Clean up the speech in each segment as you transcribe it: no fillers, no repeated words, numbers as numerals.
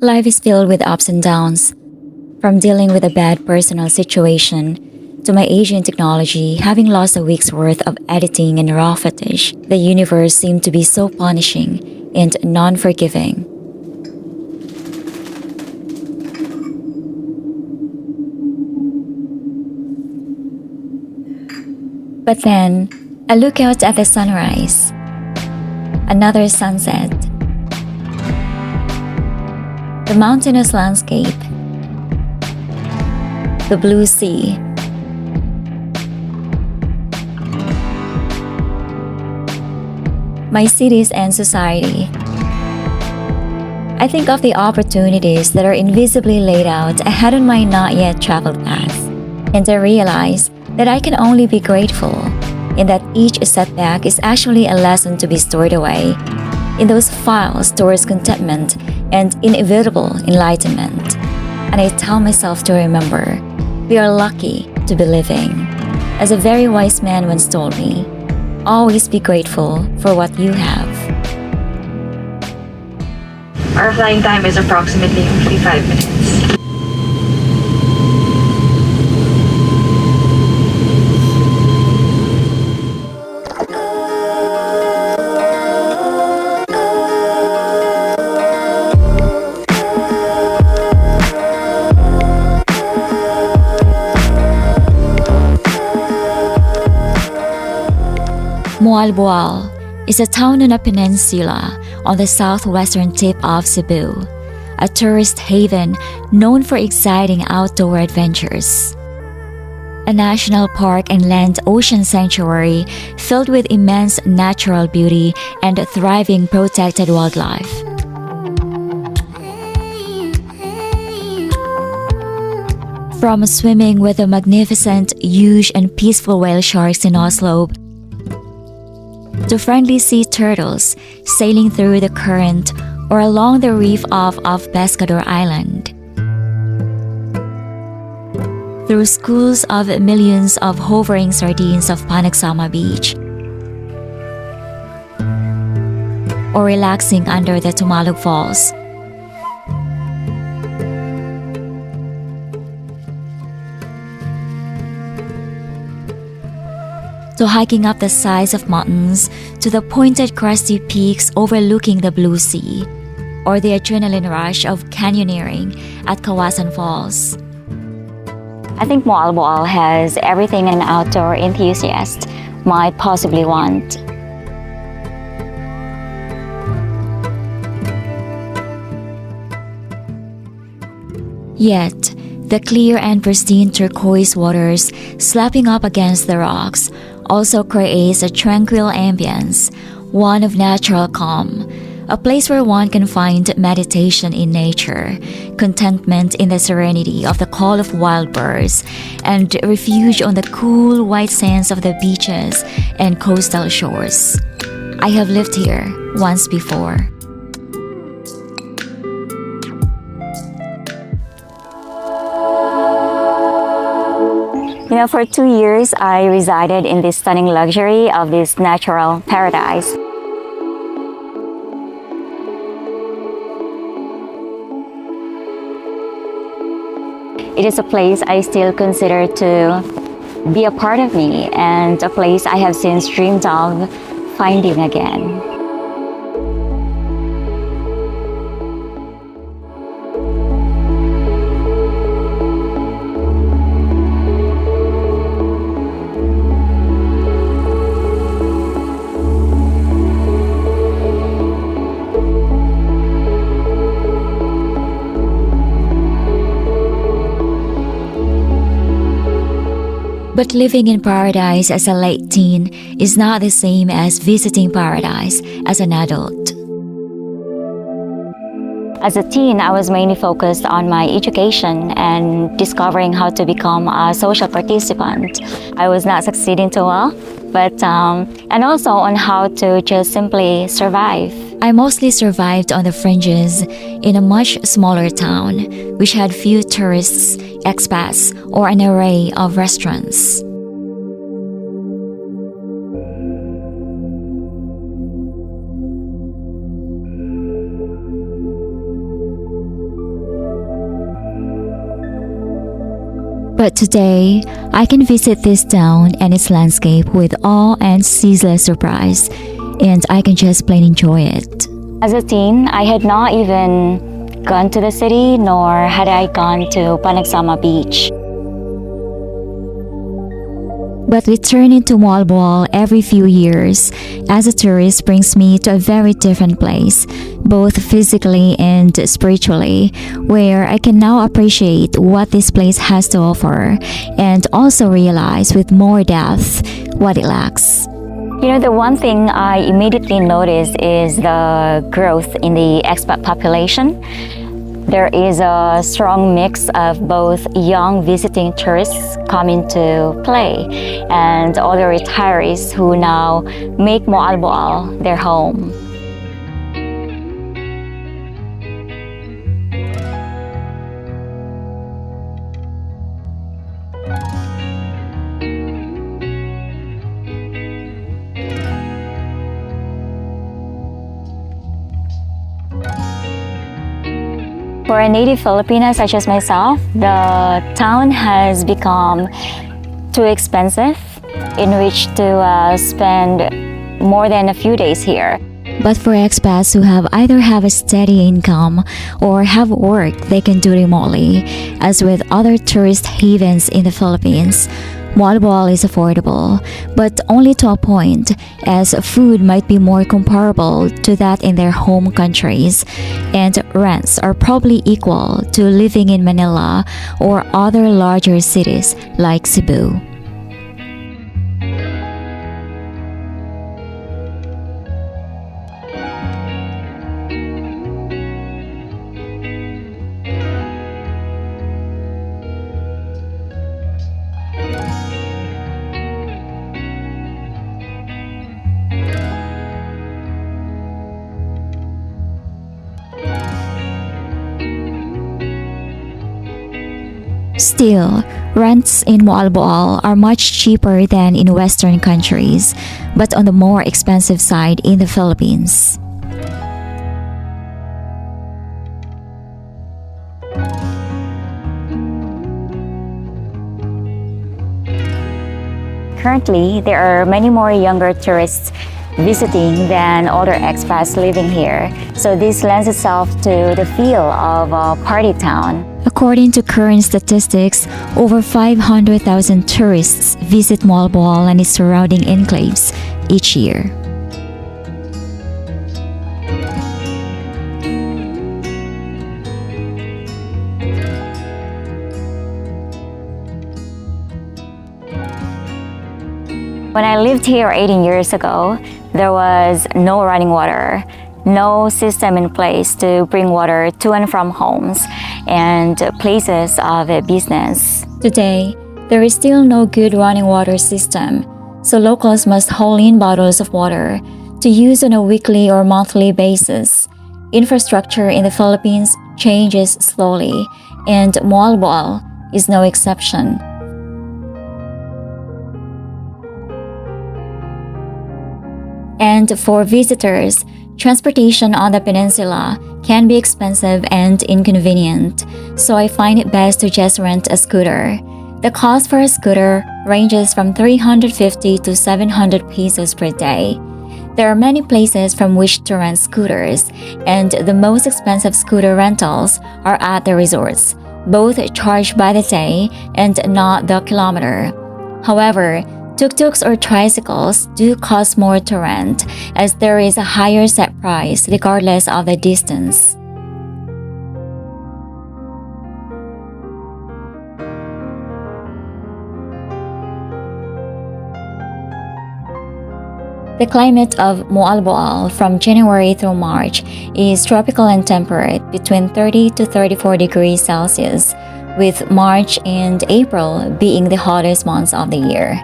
Life is filled with ups and downs. From dealing with a bad personal situation to my Asian technology having lost a week's worth of editing and raw footage, the universe seemed to be so punishing and non-forgiving. But then, I look out at the sunrise, another sunset, the mountainous landscape, the blue sea. My cities and society. I think of the opportunities that are invisibly laid out ahead on my not yet traveled path, and I realize that I can only be grateful in that each setback is actually a lesson to be stored away in those files towards contentment and inevitable enlightenment. And I tell myself to remember, we are lucky to be living. As a very wise man once told me, always be grateful for what you have. Our flying time is approximately 55 minutes. Moalboal is a town on a peninsula on the southwestern tip of Cebu, a tourist haven known for exciting outdoor adventures. A national park and land ocean sanctuary filled with immense natural beauty and thriving protected wildlife. From swimming with the magnificent, huge and peaceful whale sharks in Oslo, to friendly sea turtles sailing through the current or along the reef of Pescador Island. Through schools of millions of hovering sardines of Panagsama Beach, or relaxing under the Tumalog Falls. To hiking up the sides of mountains to the pointed crusty peaks overlooking the blue sea, or the adrenaline rush of canyoneering at Kawasan Falls. I think Moalboal has everything an outdoor enthusiast might possibly want. Yet, the clear and pristine turquoise waters slapping up against the rocks also creates a tranquil ambience, one of natural calm, a place where one can find meditation in nature, contentment in the serenity of the call of wild birds, and refuge on the cool white sands of the beaches and coastal shores. I have lived here once before. For 2 years, I resided in this stunning luxury of this natural paradise. It is a place I still consider to be a part of me and a place I have since dreamed of finding again. But living in paradise as a late teen is not the same as visiting paradise as an adult. As a teen, I was mainly focused on my education and discovering how to become a social participant. I was not succeeding too well, and also on how to just simply survive. I mostly survived on the fringes in a much smaller town, which had few tourists, expats, or an array of restaurants. But today, I can visit this town and its landscape with awe and ceaseless surprise, and I can just plain enjoy it. As a teen, I had not even gone to the city, nor had I gone to Panagsama Beach. But returning to Moalboal every few years as a tourist brings me to a very different place, both physically and spiritually, where I can now appreciate what this place has to offer and also realize with more depth what it lacks. The one thing I immediately noticed is the growth in the expat population. There is a strong mix of both young visiting tourists coming to play and other retirees who now make Moalboal their home. For a native Filipina such as myself, the town has become too expensive in which to spend more than a few days here. But for expats who either have a steady income or have work they can do remotely, as with other tourist havens in the Philippines, Moalboal is affordable, but only to a point, as food might be more comparable to that in their home countries, and rents are probably equal to living in Manila or other larger cities like Cebu. Still, rents in Moalboal are much cheaper than in Western countries, but on the more expensive side in the Philippines. Currently, there are many more younger tourists visiting than older expats living here, so this lends itself to the feel of a party town. According to current statistics, over 500,000 tourists visit Moalboal and its surrounding enclaves each year. When I lived here 18 years ago, there was no running water, no system in place to bring water to and from homes and places of business. Today, there is still no good running water system, so locals must haul in bottles of water to use on a weekly or monthly basis. Infrastructure in the Philippines changes slowly, and Moalboal is no exception. And for visitors, transportation on the peninsula can be expensive and inconvenient, so I find it best to just rent a scooter. The cost for a scooter ranges from 350 to 700 pesos per day. There are many places from which to rent scooters, and the most expensive scooter rentals are at the resorts, both charged by the day and not the kilometer. However, tuk-tuks or tricycles do cost more to rent, as there is a higher set price regardless of the distance. The climate of Moalboal from January through March is tropical and temperate between 30 to 34 degrees Celsius, with March and April being the hottest months of the year.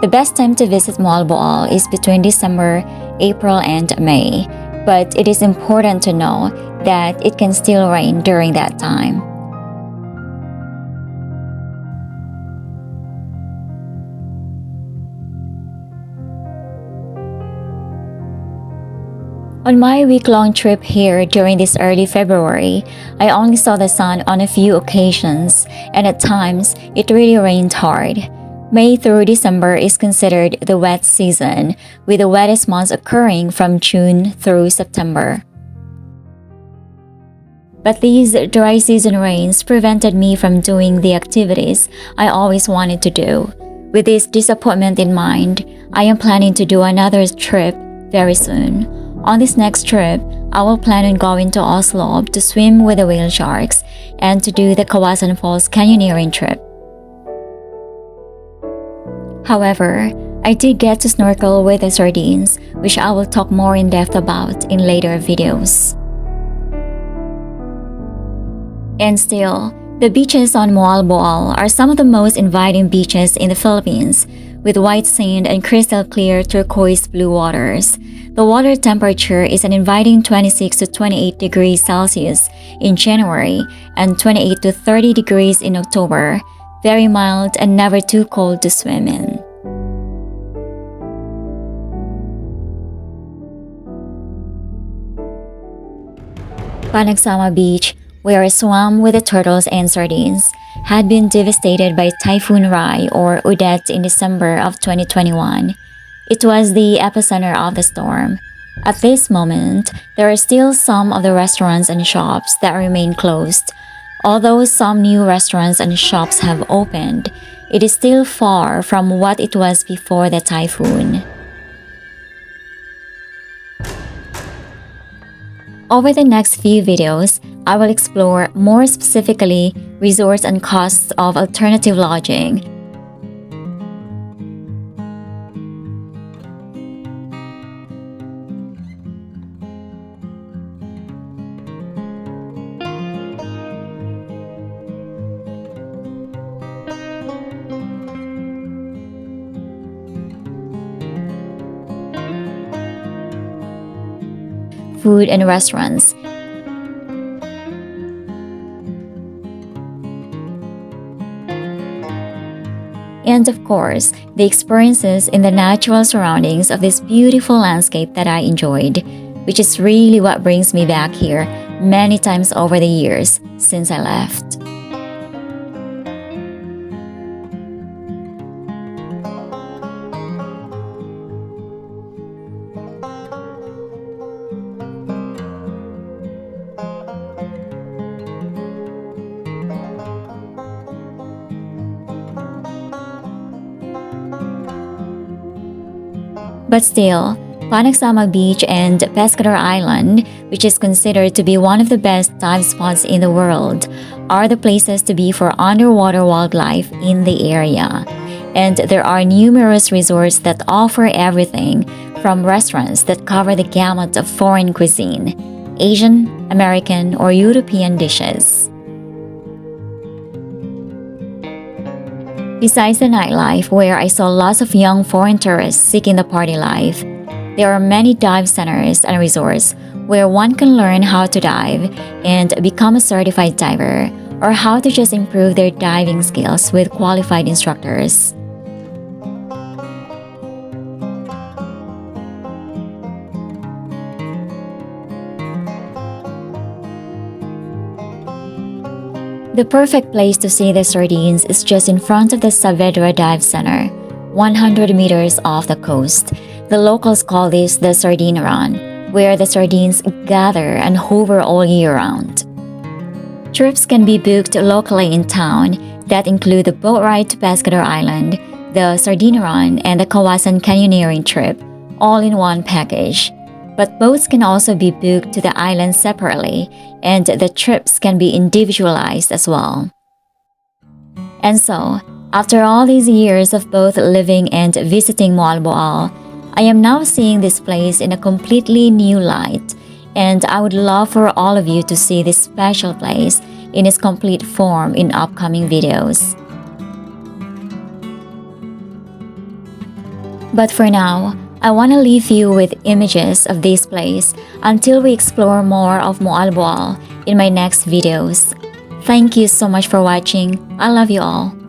The best time to visit Moalboal is between December, April, and May, but it is important to know that it can still rain during that time. On my week-long trip here during this early February, I only saw the sun on a few occasions, and at times, it really rained hard. May through December is considered the wet season, with the wettest months occurring from June through September. But these dry season rains prevented me from doing the activities I always wanted to do. With this disappointment in mind, I am planning to do another trip very soon. On this next trip, I will plan on going to Oslo to swim with the whale sharks and to do the Kawasan Falls canyoneering trip. However, I did get to snorkel with the sardines, which I will talk more in depth about in later videos. And still, the beaches on Moalboal are some of the most inviting beaches in the Philippines, with white sand and crystal clear turquoise blue waters. The water temperature is an inviting 26 to 28 degrees Celsius in January and 28 to 30 degrees in October, very mild and never too cold to swim in. Panagsama Beach, where I swam with the turtles and sardines, had been devastated by Typhoon Rai or Odette in December of 2021. It was the epicenter of the storm. At this moment, there are still some of the restaurants and shops that remain closed. Although some new restaurants and shops have opened, it is still far from what it was before the typhoon. Over the next few videos, I will explore more specifically resorts and costs of alternative lodging. Food and restaurants. And of course, the experiences in the natural surroundings of this beautiful landscape that I enjoyed, which is really what brings me back here many times over the years since I left. But still, Panagsama Beach and Pescador Island, which is considered to be one of the best dive spots in the world, are the places to be for underwater wildlife in the area. And there are numerous resorts that offer everything from restaurants that cover the gamut of foreign cuisine, Asian, American, or European dishes. Besides the nightlife, where I saw lots of young foreign tourists seeking the party life, there are many dive centers and resorts where one can learn how to dive and become a certified diver, or how to just improve their diving skills with qualified instructors. The perfect place to see the sardines is just in front of the Saavedra Dive Center, 100 meters off the coast. The locals call this the Sardine Run, where the sardines gather and hover all year round. Trips can be booked locally in town that include the boat ride to Pescador Island, the Sardine Run, and the Kawasan canyoneering trip, all in one package. But boats can also be booked to the island separately, and the trips can be individualized as well. And so, after all these years of both living and visiting Moalboal, I am now seeing this place in a completely new light, and I would love for all of you to see this special place in its complete form in upcoming videos. But for now, I want to leave you with images of this place until we explore more of Moalboal in my next videos. Thank you so much for watching. I love you all.